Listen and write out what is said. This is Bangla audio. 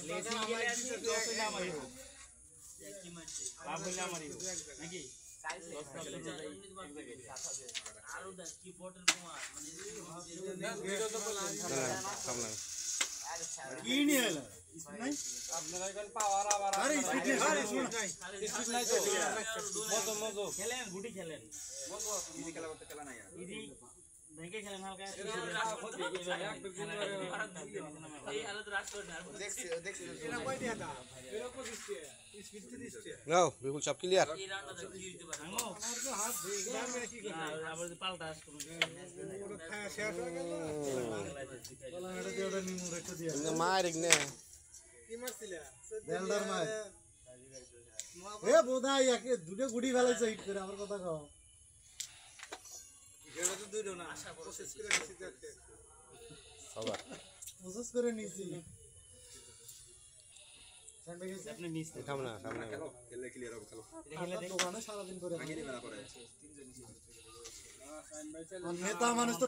লেসিং গেলে আসি লস হইলে আমারই হোক লাভ হইলে আমারই হোক নাকি আরো দেখ কি বটের কুমার মানে কি নিয়ে এলো নাই আপনারা এখন পাওয়ার আবার আরে স্পিড নাই তো মজো মজো খেলেন গুটি খেলেন মজো ইদি খেলা করতে খেলা নাই ইদি ব্যাংকে খেলেন হালকা এই হালত রাশ করে না দেখছি এরা কই দিয়া দা এরা কো দিচ্ছে স্পিড দিচ্ছে নাও বিপুল সব ক্লিয়ার এই রাউন্ডটা দেখি দিতে পারে আমার তো হাত ভেঙে গেল কি করে আবার পাল্টা আসতো ওটা খায়া শেষ হয়ে গেল বলা এটা দিয়ে ওটা নিমু রেখে দিয়া ইনে মার ইগনে কি মারছিলা বেলদার মার এ বোধাই একে দুটো গুড়ি ফেলাইছে হিট করে আমার কথা কও এটা তো দুইটো না প্রসেস করে দিছি দেখতে সবার প্রসেস করে নিছি সামনে গেছে আপনি নিচ সামনে সামনে খেলে ক্লিয়ার হবে খেলো খেলে দেখ দোকানে সারা দিন করে আগে নিবে না করে নেতা মানুষ তো